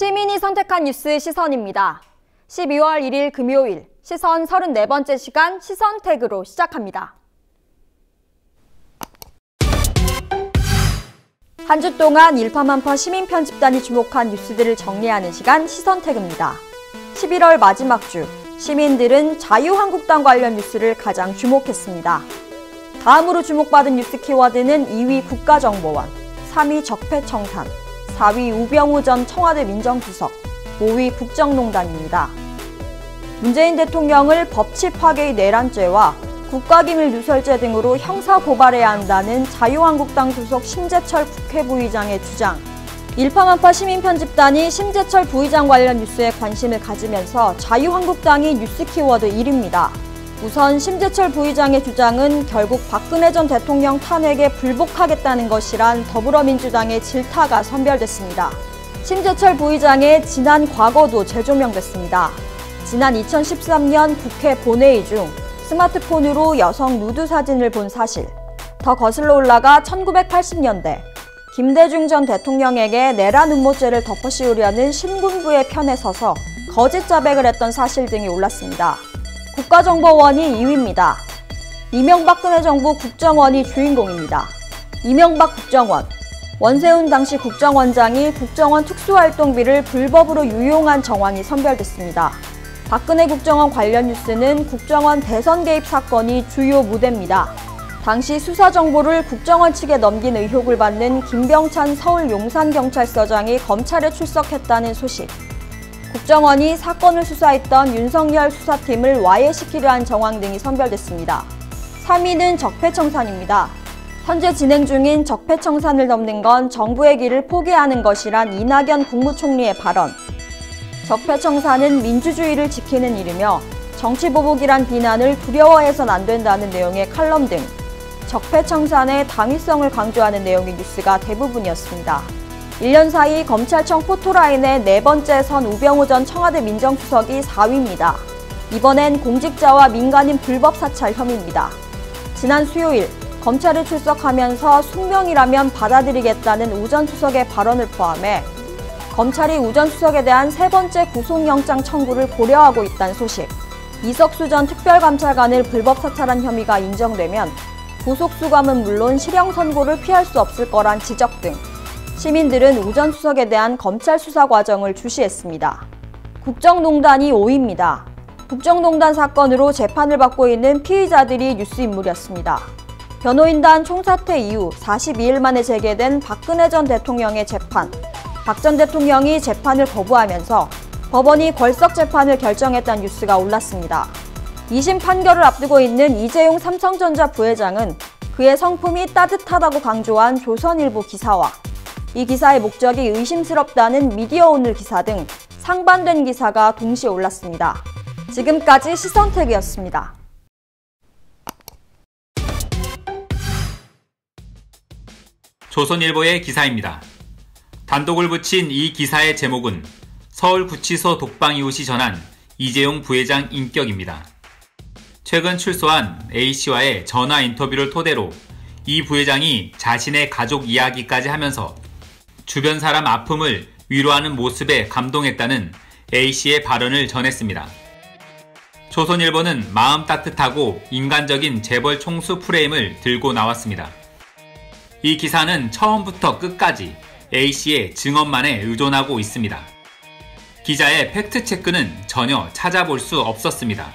시민이 선택한 뉴스 시선입니다. 12월 1일 금요일 시선 34번째 시간 시선택으로 시작합니다. 한 주 동안 일파만파 시민편집단이 주목한 뉴스들을 정리하는 시간 시선택입니다. 11월 마지막 주, 시민들은 자유한국당 관련 뉴스를 가장 주목했습니다. 다음으로 주목받은 뉴스 키워드는 2위 국가정보원, 3위 적폐청산, 4위 우병우 전 청와대 민정수석, 5위 국정농단입니다. 문재인 대통령을 법치 파괴의 내란죄와 국가기밀 누설죄 등으로 형사고발해야 한다는 자유한국당 소속 심재철 국회 부의장의 주장. 일파만파 시민편집단이 심재철 부의장 관련 뉴스에 관심을 가지면서 자유한국당이 뉴스 키워드 1위입니다. 우선 심재철 부의장의 주장은 결국 박근혜 전 대통령 탄핵에 불복하겠다는 것이란 더불어민주당의 질타가 선별됐습니다. 심재철 부의장의 지난 과거도 재조명됐습니다. 지난 2013년 국회 본회의 중 스마트폰으로 여성 누드 사진을 본 사실, 더 거슬러 올라가 1980년대 김대중 전 대통령에게 내란 음모죄를 덮어씌우려는 신군부의 편에 서서 거짓 자백을 했던 사실 등이 올랐습니다. 국가정보원이 2위입니다. 이명박근혜 정부 국정원이 주인공입니다. 이명박 국정원, 원세훈 당시 국정원장이 국정원 특수활동비를 불법으로 유용한 정황이 선별됐습니다. 박근혜 국정원 관련 뉴스는 국정원 대선 개입 사건이 주요 무대입니다. 당시 수사 정보를 국정원 측에 넘긴 의혹을 받는 김병찬 서울 용산경찰서장이 검찰에 출석했다는 소식. 국정원이 사건을 수사했던 윤석열 수사팀을 와해시키려 한 정황 등이 선별됐습니다. 3위는 적폐청산입니다. 현재 진행 중인 적폐청산을 덮는 건 정부의 길을 포기하는 것이란 이낙연 국무총리의 발언. 적폐청산은 민주주의를 지키는 일이며 정치보복이란 비난을 두려워해선 안 된다는 내용의 칼럼 등 적폐청산의 당위성을 강조하는 내용의 뉴스가 대부분이었습니다. 1년 사이 검찰청 포토라인에 4번째 선 우병우 전 청와대 민정수석이 4위입니다. 이번엔 공직자와 민간인 불법 사찰 혐의입니다. 지난 수요일 검찰에 출석하면서 숙명이라면 받아들이겠다는 우 전 수석의 발언을 포함해 검찰이 우 전 수석에 대한 3번째 구속영장 청구를 고려하고 있다는 소식, 이석수 전 특별감찰관을 불법 사찰한 혐의가 인정되면 구속수감은 물론 실형 선고를 피할 수 없을 거란 지적 등 시민들은 우 전 수석에 대한 검찰 수사 과정을 주시했습니다. 국정농단이 5위입니다. 국정농단 사건으로 재판을 받고 있는 피의자들이 뉴스 인물이었습니다. 변호인단 총사퇴 이후 42일 만에 재개된 박근혜 전 대통령의 재판. 박 전 대통령이 재판을 거부하면서 법원이 걸석 재판을 결정했다는 뉴스가 올랐습니다. 2심 판결을 앞두고 있는 이재용 삼성전자 부회장은 그의 성품이 따뜻하다고 강조한 조선일보 기사와 이 기사의 목적이 의심스럽다는 미디어오늘 기사 등 상반된 기사가 동시에 올랐습니다. 지금까지 시선택이었습니다. 조선일보의 기사입니다. 단독을 붙인 이 기사의 제목은 서울구치소 독방 이웃이 전한 이재용 부회장 인격입니다. 최근 출소한 A씨와의 전화 인터뷰를 토대로 이 부회장이 자신의 가족 이야기까지 하면서 주변 사람 아픔을 위로하는 모습에 감동했다는 A씨의 발언을 전했습니다. 조선일보는 마음 따뜻하고 인간적인 재벌 총수 프레임을 들고 나왔습니다. 이 기사는 처음부터 끝까지 A씨의 증언만에 의존하고 있습니다. 기자의 팩트체크는 전혀 찾아볼 수 없었습니다.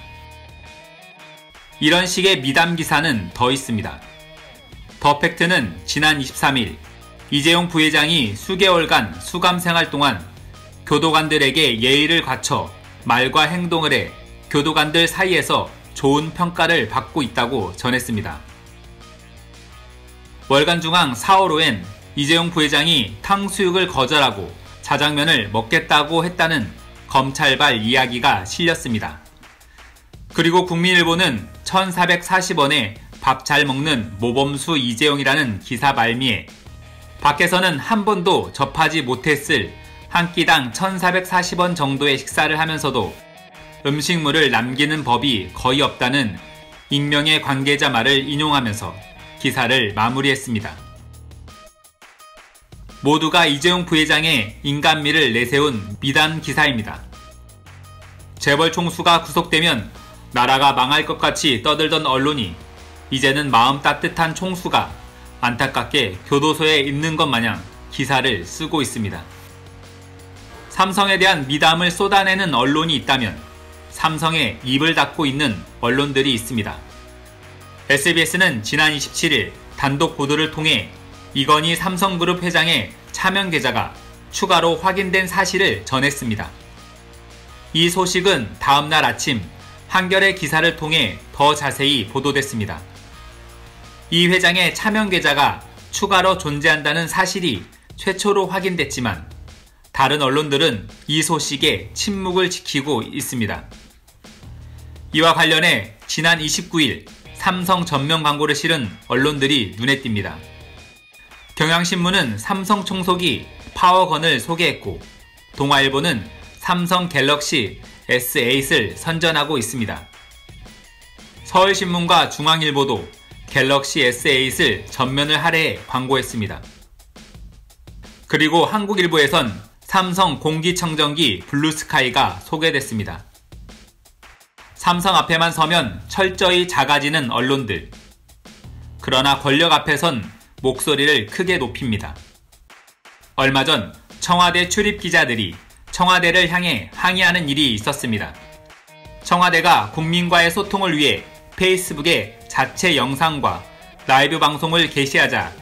이런 식의 미담 기사는 더 있습니다. 더 팩트는 지난 23일 이재용 부회장이 수개월간 수감 생활 동안 교도관들에게 예의를 갖춰 말과 행동을 해 교도관들 사이에서 좋은 평가를 받고 있다고 전했습니다. 월간중앙 4월호엔 이재용 부회장이 탕수육을 거절하고 자장면을 먹겠다고 했다는 검찰발 이야기가 실렸습니다. 그리고 국민일보는 1,440원에 밥 잘 먹는 모범수 이재용이라는 기사 말미에 밖에서는 한 번도 접하지 못했을 한 끼당 1,440원 정도의 식사를 하면서도 음식물을 남기는 법이 거의 없다는 익명의 관계자 말을 인용하면서 기사를 마무리했습니다. 모두가 이재용 부회장의 인간미를 내세운 미담 기사입니다. 재벌 총수가 구속되면 나라가 망할 것 같이 떠들던 언론이 이제는 마음 따뜻한 총수가 안타깝게 교도소에 있는 것 마냥 기사를 쓰고 있습니다. 삼성에 대한 미담을 쏟아내는 언론이 있다면 삼성에 입을 닫고 있는 언론들이 있습니다. SBS는 지난 27일 단독 보도를 통해 이건희 삼성그룹 회장의 차명 계좌가 추가로 확인된 사실을 전했습니다. 이 소식은 다음날 아침 한겨레 기사를 통해 더 자세히 보도됐습니다. 이 회장의 차명 계좌가 추가로 존재한다는 사실이 최초로 확인됐지만 다른 언론들은 이 소식에 침묵을 지키고 있습니다. 이와 관련해 지난 29일 삼성 전면 광고를 실은 언론들이 눈에 띕니다. 경향신문은 삼성 총속이 파워건을 소개했고 동아일보는 삼성 갤럭시 S8을 선전하고 있습니다. 서울신문과 중앙일보도 갤럭시 S8을 전면을 할애해 광고했습니다. 그리고 한국일보에선 삼성 공기청정기 블루스카이가 소개됐습니다. 삼성 앞에만 서면 철저히 작아지는 언론들. 그러나 권력 앞에선 목소리를 크게 높입니다. 얼마 전 청와대 출입 기자들이 청와대를 향해 항의하는 일이 있었습니다. 청와대가 국민과의 소통을 위해 페이스북에 자체 영상과 라이브 방송을 게시하자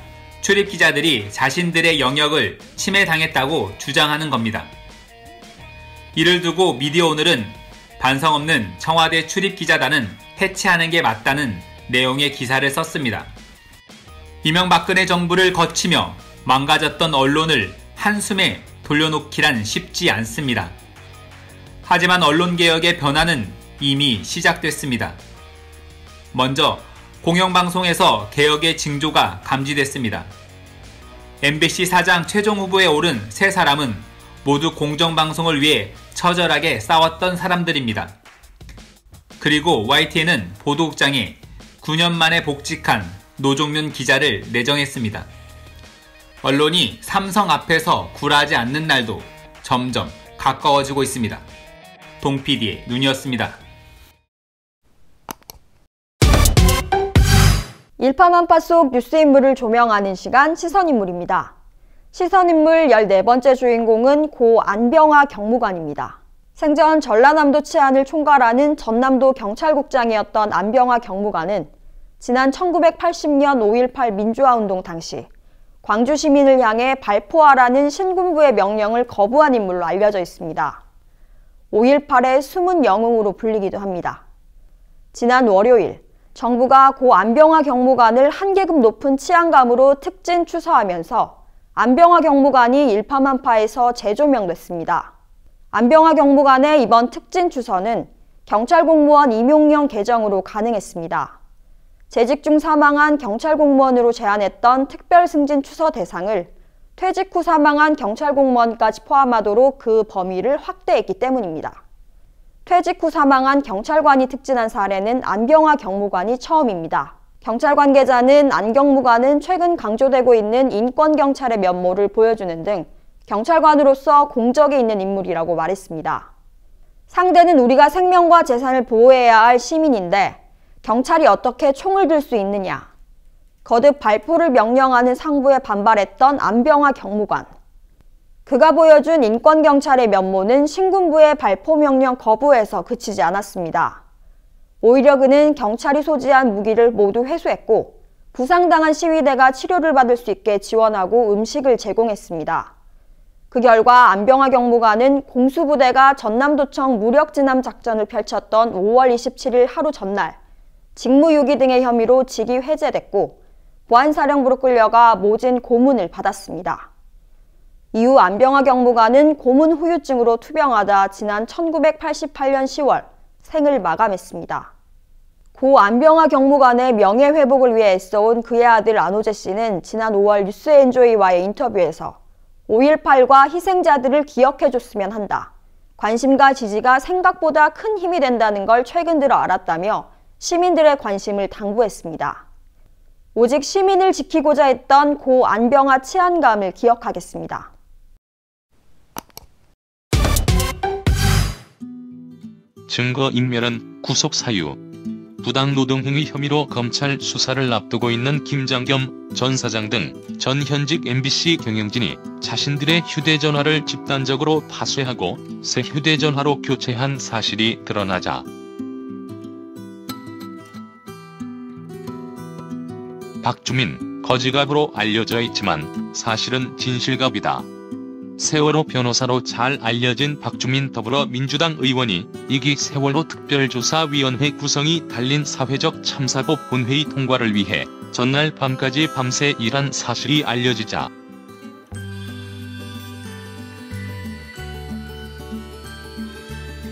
출입 기자들이 자신들의 영역을 침해당했다고 주장하는 겁니다. 이를 두고 미디어오늘은 반성 없는 청와대 출입 기자단은 해체하는 게 맞다는 내용의 기사를 썼습니다. 이명박근혜 정부를 거치며 망가졌던 언론을 한숨에 돌려놓기란 쉽지 않습니다. 하지만 언론개혁의 변화는 이미 시작됐습니다. 먼저 공영방송에서 개혁의 징조가 감지됐습니다. MBC 사장 최종 후보에 오른 세 사람은 모두 공정방송을 위해 처절하게 싸웠던 사람들입니다. 그리고 YTN은 보도국장에 9년 만에 복직한 노종면 기자를 내정했습니다. 언론이 삼성 앞에서 굴하지 않는 날도 점점 가까워지고 있습니다. 동PD의 눈이었습니다. 일파만파 속 뉴스 인물을 조명하는 시간 시선인물입니다. 시선인물 14번째 주인공은 고 안병화 경무관입니다. 생전 전라남도 치안을 총괄하는 전남도 경찰국장이었던 안병화 경무관은 지난 1980년 5.18 민주화운동 당시 광주 시민을 향해 발포하라는 신군부의 명령을 거부한 인물로 알려져 있습니다. 5.18의 숨은 영웅으로 불리기도 합니다. 지난 월요일 정부가 고 안병화 경무관을 한계급 높은 치안감으로 특진 추서하면서 안병화 경무관이 일파만파에서 재조명됐습니다. 안병화 경무관의 이번 특진 추서는 경찰공무원 임용령 개정으로 가능했습니다. 재직 중 사망한 경찰공무원으로 제한했던 특별승진 추서 대상을 퇴직 후 사망한 경찰공무원까지 포함하도록 그 범위를 확대했기 때문입니다. 퇴직 후 사망한 경찰관이 특진한 사례는 안병화 경무관이 처음입니다. 경찰 관계자는 안 경무관은 최근 강조되고 있는 인권경찰의 면모를 보여주는 등 경찰관으로서 공적이 있는 인물이라고 말했습니다. 상대는 우리가 생명과 재산을 보호해야 할 시민인데 경찰이 어떻게 총을 들 수 있느냐. 거듭 발포를 명령하는 상부에 반발했던 안병화 경무관. 그가 보여준 인권경찰의 면모는 신군부의 발포 명령 거부에서 그치지 않았습니다. 오히려 그는 경찰이 소지한 무기를 모두 회수했고 부상당한 시위대가 치료를 받을 수 있게 지원하고 음식을 제공했습니다. 그 결과 안병화 경무관은 공수부대가 전남도청 무력진압 작전을 펼쳤던 5월 27일 하루 전날 직무유기 등의 혐의로 직위 해제됐고 보안사령부로 끌려가 모진 고문을 받았습니다. 이후 안병화 경무관은 고문 후유증으로 투병하다 지난 1988년 10월 생을 마감했습니다. 고 안병화 경무관의 명예회복을 위해 애써온 그의 아들 안호재 씨는 지난 5월 뉴스엔조이와의 인터뷰에서 5.18과 희생자들을 기억해줬으면 한다. 관심과 지지가 생각보다 큰 힘이 된다는 걸 최근 들어 알았다며 시민들의 관심을 당부했습니다. 오직 시민을 지키고자 했던 고 안병화 치안감을 기억하겠습니다. 증거인멸은 구속사유. 부당노동행위 혐의로 검찰 수사를 앞두고 있는 김장겸 전 사장 등 전 현직 MBC 경영진이 자신들의 휴대전화를 집단적으로 파쇄하고 새 휴대전화로 교체한 사실이 드러나자 박주민 거지갑으로 알려져 있지만 사실은 진실갑이다. 세월호 변호사로 잘 알려진 박주민 더불어민주당 의원이 2기 세월호 특별조사위원회 구성이 달린 사회적 참사법 본회의 통과를 위해 전날 밤까지 밤새 일한 사실이 알려지자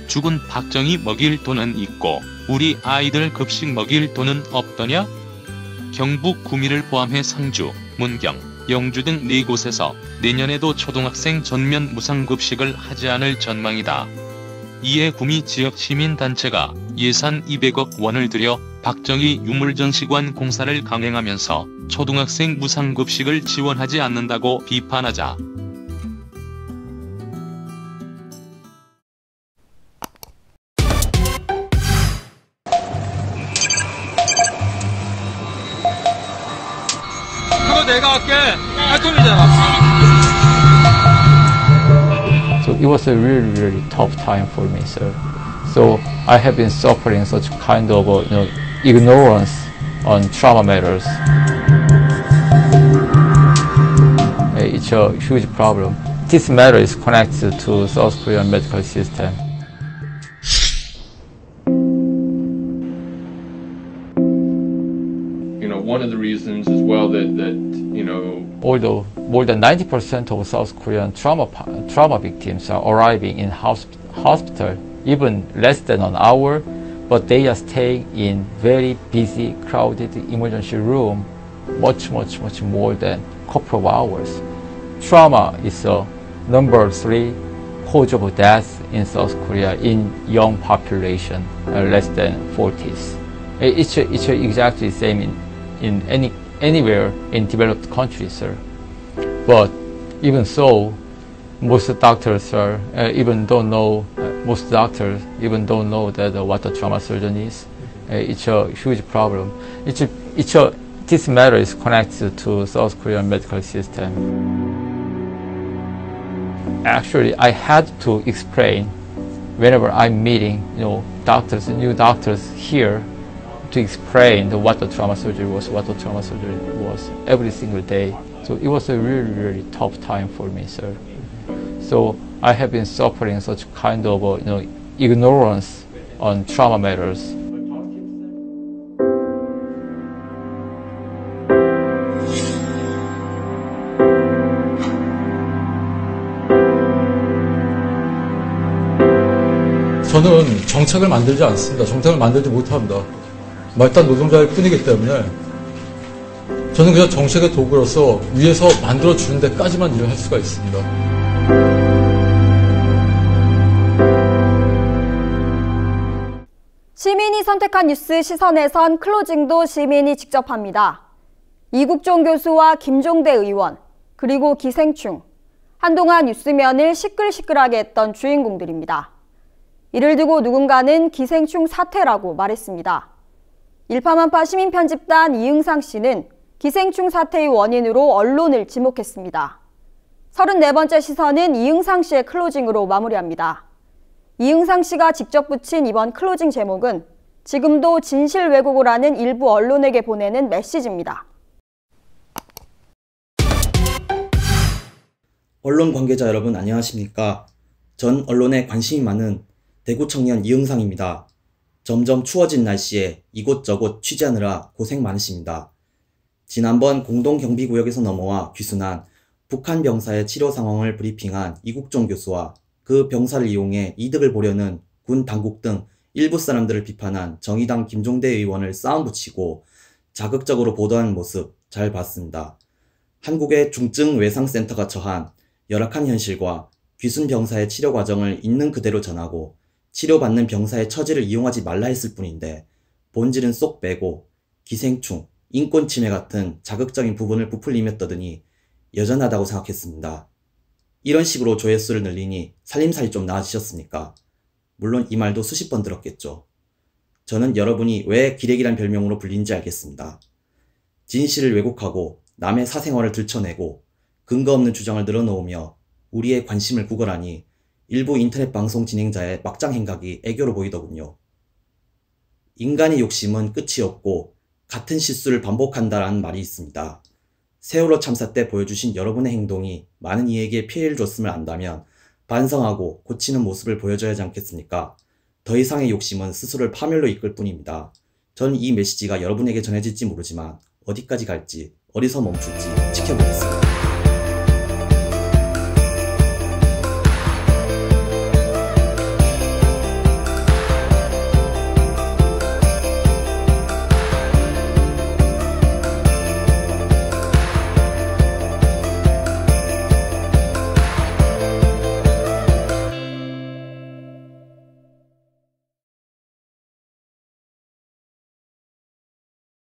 죽은 박정희 먹일 돈은 있고 우리 아이들 급식 먹일 돈은 없더냐? 경북 구미를 포함해 상주, 문경, 영주 등 4곳에서 내년에도 초등학생 전면 무상급식을 하지 않을 전망이다. 이에 구미 지역 시민단체가 예산 200억 원을 들여 박정희 유물전시관 공사를 강행하면서 초등학생 무상급식을 지원하지 않는다고 비판하자 내가 할게. 알통이잖아. So it was a really tough time for me, sir. So I have been suffering such kind of ignorance on trauma matters. It's a huge problem. This matter is connected to South Korean medical system. One of the reasons as well that although more than 90% of South Korean trauma victims are arriving in hospital even less than an hour, but they are staying in very busy, crowded emergency room much more than a couple of hours. Trauma is a number 3 cause of death in South Korea in young population, less than 40s. It's exactly the same in anywhere in developed countries, sir. But even so, most doctors even don't know that what a trauma surgeon is. It's a huge problem. This matter is connected to South Korean medical system. Actually, I had to explain whenever I'm meeting, new doctors here, to explain what the trauma surgery was every single day. So it was a really tough time for me, sir. So I have been suffering such kind of ignorance on trauma matters. 저는 정책을 만들지 않습니다. 정책을 만들지 못합니다. 말단 노동자일 뿐이기 때문에 저는 그냥 정책의 도구로서 위에서 만들어주는 데까지만 일을 할 수가 있습니다. 시민이 선택한 뉴스 시선에선 클로징도 시민이 직접 합니다. 이국종 교수와 김종대 의원, 그리고 기생충, 한동안 뉴스면을 시끌시끌하게 했던 주인공들입니다. 이를 두고 누군가는 기생충 사태라고 말했습니다. 일파만파 시민편집단 이응상 씨는 기생충 사태의 원인으로 언론을 지목했습니다. 34번째 시선은 이응상 씨의 클로징으로 마무리합니다. 이응상 씨가 직접 붙인 이번 클로징 제목은 지금도 진실 왜곡을 하는 일부 언론에게 보내는 메시지입니다. 언론 관계자 여러분 안녕하십니까? 전 언론에 관심이 많은 대구 청년 이응상입니다. 점점 추워진 날씨에 이곳저곳 취재하느라 고생 많으십니다. 지난번 공동경비구역에서 넘어와 귀순한 북한 병사의 치료 상황을 브리핑한 이국종 교수와 그 병사를 이용해 이득을 보려는 군 당국 등 일부 사람들을 비판한 정의당 김종대 의원을 싸움 붙이고 자극적으로 보도하는 모습 잘 봤습니다. 한국의 중증외상센터가 처한 열악한 현실과 귀순 병사의 치료 과정을 있는 그대로 전하고 치료받는 병사의 처지를 이용하지 말라 했을 뿐인데 본질은 쏙 빼고 기생충, 인권 침해 같은 자극적인 부분을 부풀리며 떠드니 여전하다고 생각했습니다. 이런 식으로 조회수를 늘리니 살림살이 좀 나아지셨습니까? 물론 이 말도 수십 번 들었겠죠. 저는 여러분이 왜 기레기란 별명으로 불린지 알겠습니다. 진실을 왜곡하고 남의 사생활을 들춰내고 근거 없는 주장을 늘어놓으며 우리의 관심을 구걸하니 일부 인터넷 방송 진행자의 막장 행각이 애교로 보이더군요. 인간의 욕심은 끝이 없고 같은 실수를 반복한다라는 말이 있습니다. 세월호 참사 때 보여주신 여러분의 행동이 많은 이에게 피해를 줬음을 안다면 반성하고 고치는 모습을 보여줘야 하지 않겠습니까? 더 이상의 욕심은 스스로를 파멸로 이끌 뿐입니다. 전 이 메시지가 여러분에게 전해질지 모르지만 어디까지 갈지 어디서 멈출지 지켜보겠습니다.